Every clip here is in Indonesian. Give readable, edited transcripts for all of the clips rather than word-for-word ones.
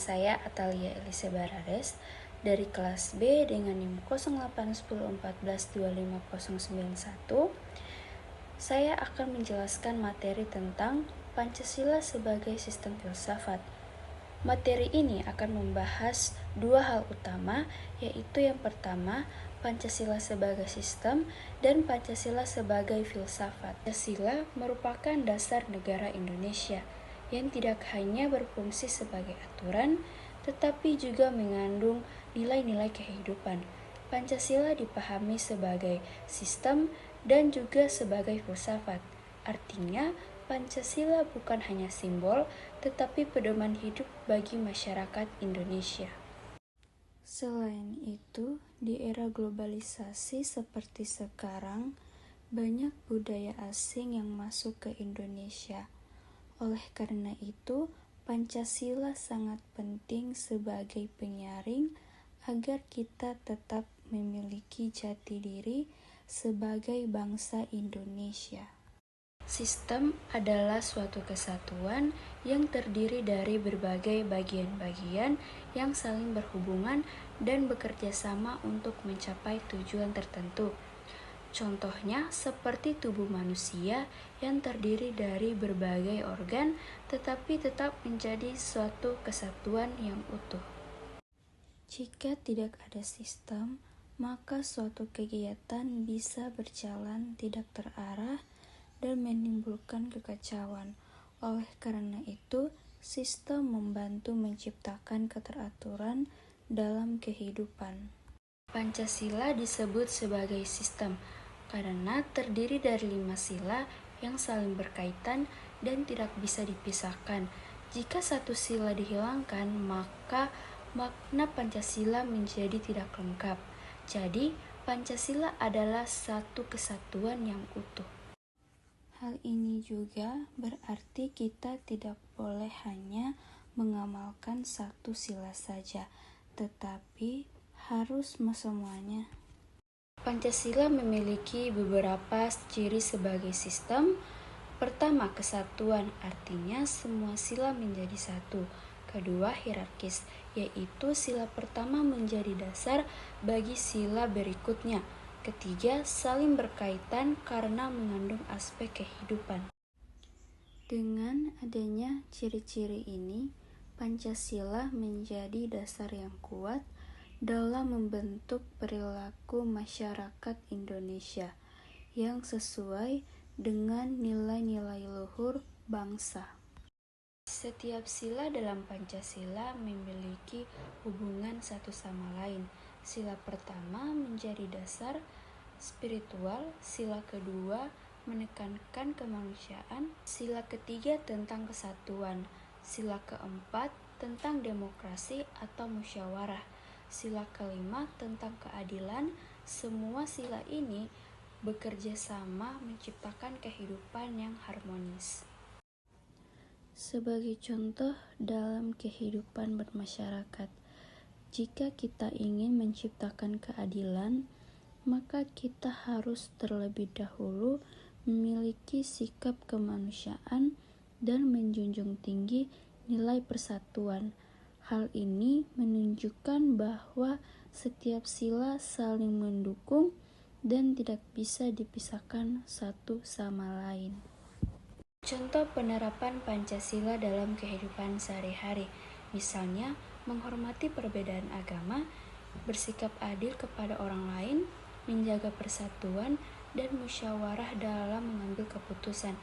saya Atalia Elise Barades dari kelas B dengan NIM 0810142591. Saya akan menjelaskan materi tentang Pancasila sebagai sistem filsafat. Materi ini akan membahas dua hal utama, yaitu yang pertama, Pancasila sebagai sistem dan Pancasila sebagai filsafat. Pancasila merupakan dasar negara Indonesia yang tidak hanya berfungsi sebagai aturan, tetapi juga mengandung nilai-nilai kehidupan. Pancasila dipahami sebagai sistem dan juga sebagai filsafat. Artinya, Pancasila bukan hanya simbol, tetapi pedoman hidup bagi masyarakat Indonesia. Selain itu, di era globalisasi seperti sekarang, banyak budaya asing yang masuk ke Indonesia. Oleh karena itu, Pancasila sangat penting sebagai penyaring agar kita tetap memiliki jati diri sebagai bangsa Indonesia. Sistem adalah suatu kesatuan yang terdiri dari berbagai bagian-bagian yang saling berhubungan dan bekerja sama untuk mencapai tujuan tertentu. Contohnya seperti tubuh manusia yang terdiri dari berbagai organ tetapi tetap menjadi suatu kesatuan yang utuh. Jika tidak ada sistem, maka suatu kegiatan bisa berjalan tidak terarah dan menimbulkan kekacauan. Oleh karena itu, sistem membantu menciptakan keteraturan dalam kehidupan. Pancasila disebut sebagai sistem karena terdiri dari 5 sila yang saling berkaitan dan tidak bisa dipisahkan. Jika satu sila dihilangkan, maka makna Pancasila menjadi tidak lengkap. Jadi, Pancasila adalah satu kesatuan yang utuh. Hal ini juga berarti kita tidak boleh hanya mengamalkan satu sila saja, tetapi harus semuanya. Pancasila memiliki beberapa ciri sebagai sistem. Pertama, kesatuan, artinya semua sila menjadi satu. Kedua, hierarkis, yaitu sila pertama menjadi dasar bagi sila berikutnya. Ketiga, saling berkaitan karena mengandung aspek kehidupan. Dengan adanya ciri-ciri ini, Pancasila menjadi dasar yang kuat dalam membentuk perilaku masyarakat Indonesia yang sesuai dengan nilai-nilai luhur bangsa. Setiap sila dalam Pancasila memiliki hubungan satu sama lain. Sila pertama menjadi dasar spiritual, sila kedua menekankan kemanusiaan, sila ketiga tentang kesatuan, sila keempat tentang demokrasi atau musyawarah, sila kelima tentang keadilan. Semua sila ini bekerja sama menciptakan kehidupan yang harmonis. Sebagai contoh dalam kehidupan bermasyarakat, jika kita ingin menciptakan keadilan, maka kita harus terlebih dahulu memiliki sikap kemanusiaan dan menjunjung tinggi nilai persatuan. Hal ini menunjukkan bahwa setiap sila saling mendukung dan tidak bisa dipisahkan satu sama lain. Contoh penerapan Pancasila dalam kehidupan sehari-hari, misalnya menghormati perbedaan agama, bersikap adil kepada orang lain, menjaga persatuan, dan musyawarah dalam mengambil keputusan.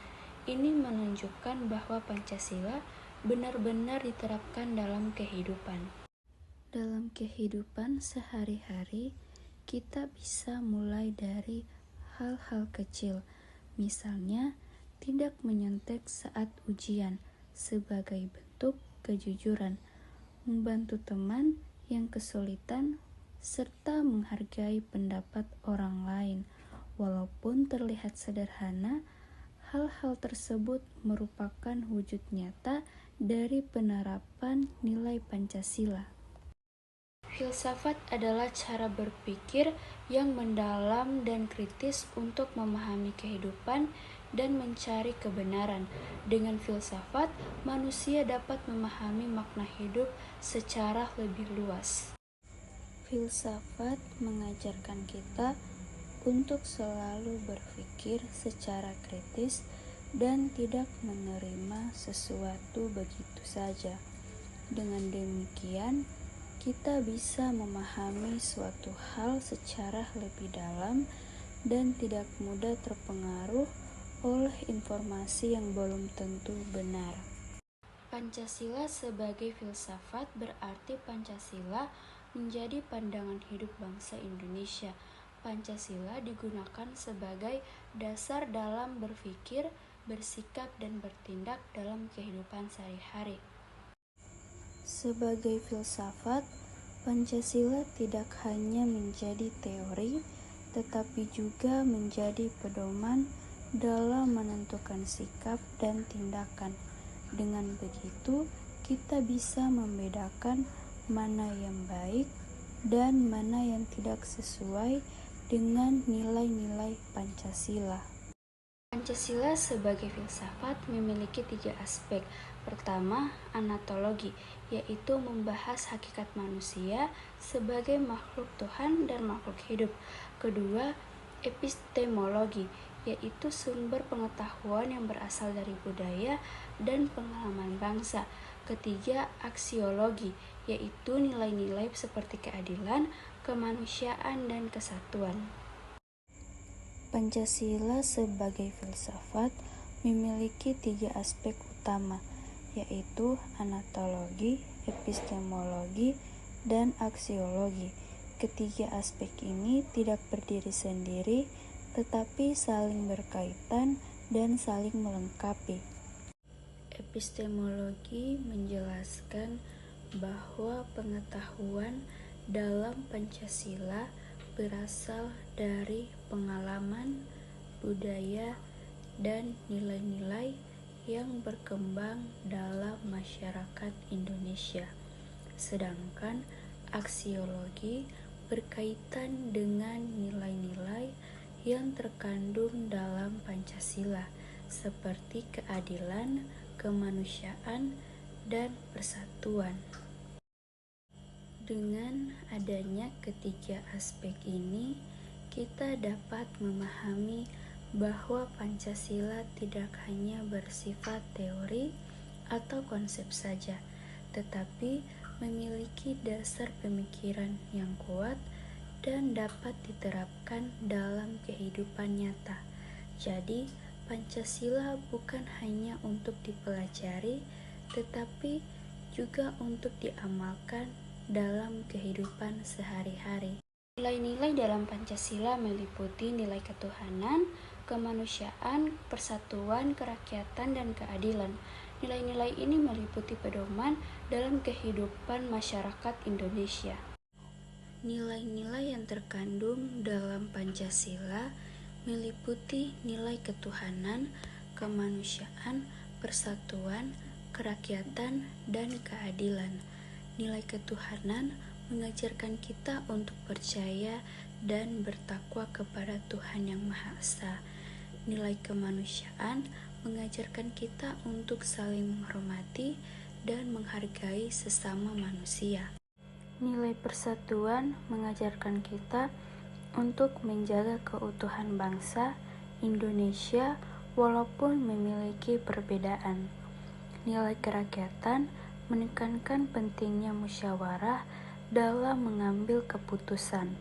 Ini menunjukkan bahwa Pancasila benar-benar diterapkan dalam kehidupan. Dalam kehidupan sehari-hari, kita bisa mulai dari hal-hal kecil, misalnya tidak menyontek saat ujian sebagai bentuk kejujuran, membantu teman yang kesulitan, serta menghargai pendapat orang lain. Walaupun terlihat sederhana, hal-hal tersebut merupakan wujud nyata dari penerapan nilai Pancasila. Filsafat adalah cara berpikir yang mendalam dan kritis untuk memahami kehidupan dan mencari kebenaran. Dengan filsafat, manusia dapat memahami makna hidup secara lebih luas. Filsafat mengajarkan kita untuk selalu berpikir secara kritis dan tidak menerima sesuatu begitu saja. Dengan demikian, kita bisa memahami suatu hal secara lebih dalam dan tidak mudah terpengaruh oleh informasi yang belum tentu benar. Pancasila sebagai filsafat berarti Pancasila menjadi pandangan hidup bangsa Indonesia. Pancasila digunakan sebagai dasar dalam berpikir, bersikap, dan bertindak dalam kehidupan sehari-hari. Sebagai filsafat, Pancasila tidak hanya menjadi teori, tetapi juga menjadi pedoman dalam menentukan sikap dan tindakan. Dengan begitu, kita bisa membedakan mana yang baik dan mana yang tidak sesuai dengan nilai-nilai Pancasila. Pancasila sebagai filsafat memiliki 3 aspek. Pertama, anatologi, yaitu membahas hakikat manusia sebagai makhluk Tuhan dan makhluk hidup. Kedua, epistemologi, yaitu sumber pengetahuan yang berasal dari budaya dan pengalaman bangsa. Ketiga, aksiologi, yaitu nilai-nilai seperti keadilan, kemanusiaan, dan kesatuan. Pancasila sebagai filsafat memiliki 3 aspek utama, yaitu anatologi, epistemologi, dan aksiologi. Ketiga aspek ini tidak berdiri sendiri, tetapi saling berkaitan dan saling melengkapi. Epistemologi menjelaskan bahwa pengetahuan dalam Pancasila berasal dari pengalaman, budaya, dan nilai-nilai yang berkembang dalam masyarakat Indonesia. Sedangkan aksiologi berkaitan dengan nilai-nilai yang terkandung dalam Pancasila, seperti keadilan, kemanusiaan, dan persatuan. Dengan adanya ketiga aspek ini, kita dapat memahami bahwa Pancasila tidak hanya bersifat teori atau konsep saja, tetapi memiliki dasar pemikiran yang kuat dan dapat diterapkan dalam kehidupan nyata. Jadi, Pancasila bukan hanya untuk dipelajari, tetapi juga untuk diamalkan dalam kehidupan sehari-hari. Nilai-nilai dalam Pancasila meliputi nilai ketuhanan, kemanusiaan, persatuan, kerakyatan, dan keadilan. Nilai-nilai ini meliputi pedoman dalam kehidupan masyarakat Indonesia. Nilai-nilai yang terkandung dalam Pancasila meliputi nilai ketuhanan, kemanusiaan, persatuan, kerakyatan, dan keadilan. Nilai ketuhanan mengajarkan kita untuk percaya dan bertakwa kepada Tuhan Yang Maha Esa. Nilai kemanusiaan mengajarkan kita untuk saling menghormati dan menghargai sesama manusia. Nilai persatuan mengajarkan kita untuk menjaga keutuhan bangsa Indonesia walaupun memiliki perbedaan. Nilai kerakyatan menekankan pentingnya musyawarah dalam mengambil keputusan,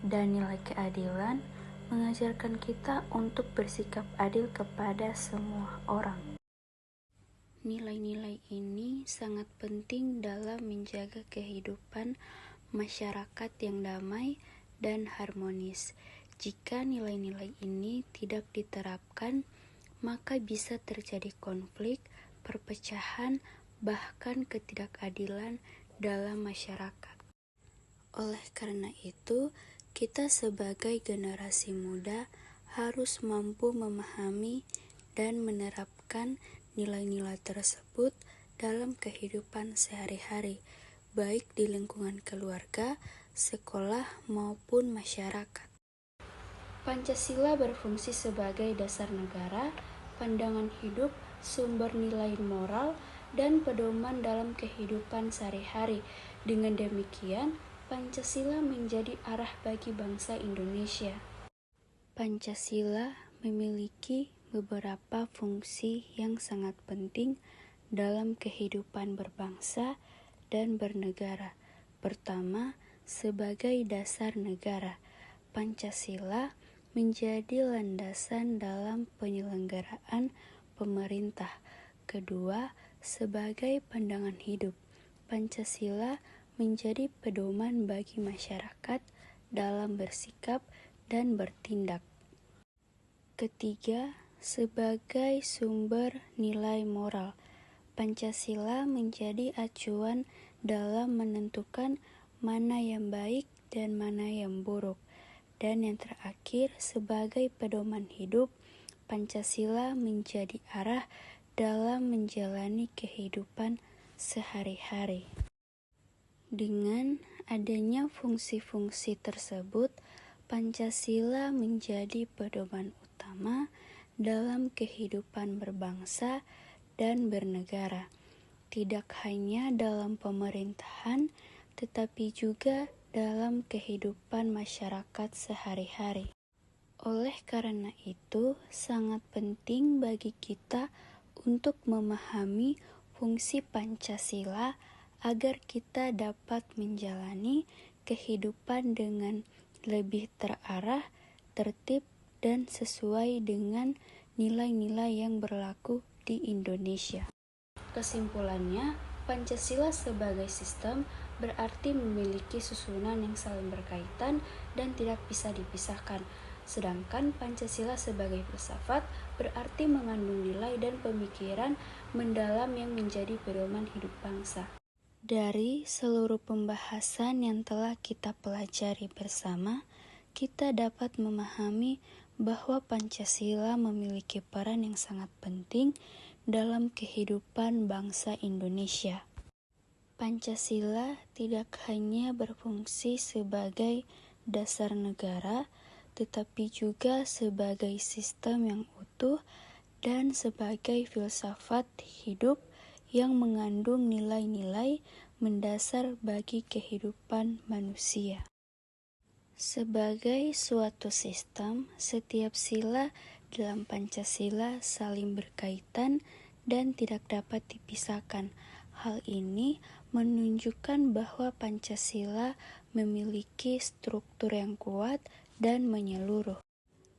dan nilai keadilan mengajarkan kita untuk bersikap adil kepada semua orang. Nilai-nilai ini sangat penting dalam menjaga kehidupan masyarakat yang damai dan harmonis. Jika nilai-nilai ini tidak diterapkan, maka bisa terjadi konflik, perpecahan, bahkan ketidakadilan dalam masyarakat. Oleh karena itu, kita sebagai generasi muda harus mampu memahami dan menerapkan nilai-nilai tersebut dalam kehidupan sehari-hari, baik di lingkungan keluarga, sekolah, maupun masyarakat. Pancasila berfungsi sebagai dasar negara pandangan hidup, sumber nilai moral, dan pedoman dalam kehidupan sehari-hari. Dengan demikian, Pancasila menjadi arah bagi bangsa Indonesia. Pancasila memiliki beberapa fungsi yang sangat penting dalam kehidupan berbangsa dan bernegara. Pertama, sebagai dasar negara, Pancasila menjadi landasan dalam penyelenggaraan pemerintah. Kedua, sebagai pandangan hidup, Pancasila menjadi pedoman bagi masyarakat dalam bersikap dan bertindak. Ketiga, sebagai sumber nilai moral, Pancasila menjadi acuan dalam menentukan mana yang baik dan mana yang buruk. Dan yang terakhir, sebagai pedoman hidup, Pancasila menjadi arah dalam menjalani kehidupan sehari-hari. Dengan adanya fungsi-fungsi tersebut, Pancasila menjadi pedoman utama dalam kehidupan berbangsa dan bernegara, tidak hanya dalam pemerintahan, tetapi juga dalam kehidupan masyarakat sehari-hari. Oleh karena itu, sangat penting bagi kita untuk memahami fungsi Pancasila agar kita dapat menjalani kehidupan dengan lebih terarah, tertib, dan sesuai dengan nilai-nilai yang berlaku di Indonesia. Kesimpulannya, Pancasila sebagai sistem berarti memiliki susunan yang saling berkaitan dan tidak bisa dipisahkan. Sedangkan Pancasila sebagai filsafat berarti mengandung nilai dan pemikiran mendalam yang menjadi pedoman hidup bangsa. Dari seluruh pembahasan yang telah kita pelajari bersama, kita dapat memahami bahwa Pancasila memiliki peran yang sangat penting dalam kehidupan bangsa Indonesia. Pancasila tidak hanya berfungsi sebagai dasar negara, tetapi juga sebagai sistem yang utuh dan sebagai filsafat hidup yang mengandung nilai-nilai mendasar bagi kehidupan manusia. Sebagai suatu sistem, setiap sila dalam Pancasila saling berkaitan dan tidak dapat dipisahkan. Hal ini menunjukkan bahwa Pancasila memiliki struktur yang kuat dan menyeluruh.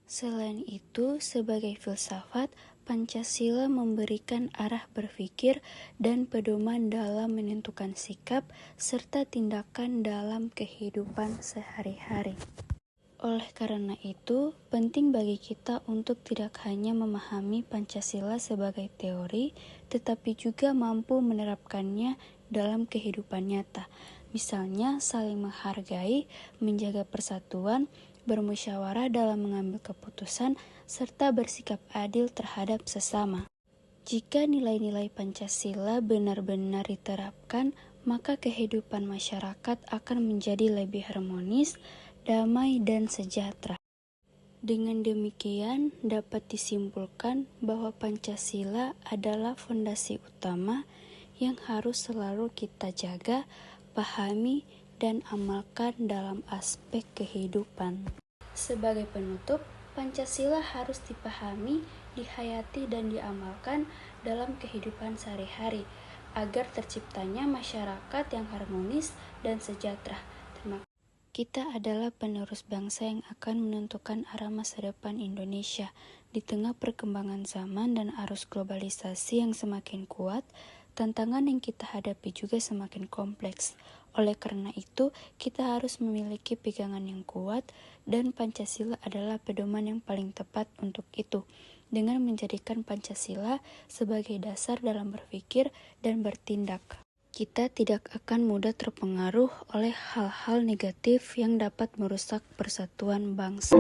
Selain itu, sebagai filsafat, Pancasila memberikan arah berpikir dan pedoman dalam menentukan sikap serta tindakan dalam kehidupan sehari-hari. Oleh karena itu, penting bagi kita untuk tidak hanya memahami Pancasila sebagai teori, tetapi juga mampu menerapkannya dalam kehidupan nyata. Misalnya, saling menghargai, menjaga persatuan, bermusyawarah dalam mengambil keputusan, serta bersikap adil terhadap sesama. Jika nilai-nilai Pancasila benar-benar diterapkan, maka kehidupan masyarakat akan menjadi lebih harmonis, damai, dan sejahtera. Dengan demikian, dapat disimpulkan bahwa Pancasila adalah fondasi utama yang harus selalu kita jaga, pahami, dan amalkan dalam aspek kehidupan. Sebagai penutup, Pancasila harus dipahami, dihayati, dan diamalkan dalam kehidupan sehari-hari agar terciptanya masyarakat yang harmonis dan sejahtera. Kita adalah penerus bangsa yang akan menentukan arah masa depan Indonesia. Di tengah perkembangan zaman dan arus globalisasi yang semakin kuat, tantangan yang kita hadapi juga semakin kompleks. Oleh karena itu, kita harus memiliki pegangan yang kuat dan Pancasila adalah pedoman yang paling tepat untuk itu. Dengan menjadikan Pancasila sebagai dasar dalam berpikir dan bertindak, kita tidak akan mudah terpengaruh oleh hal-hal negatif yang dapat merusak persatuan bangsa.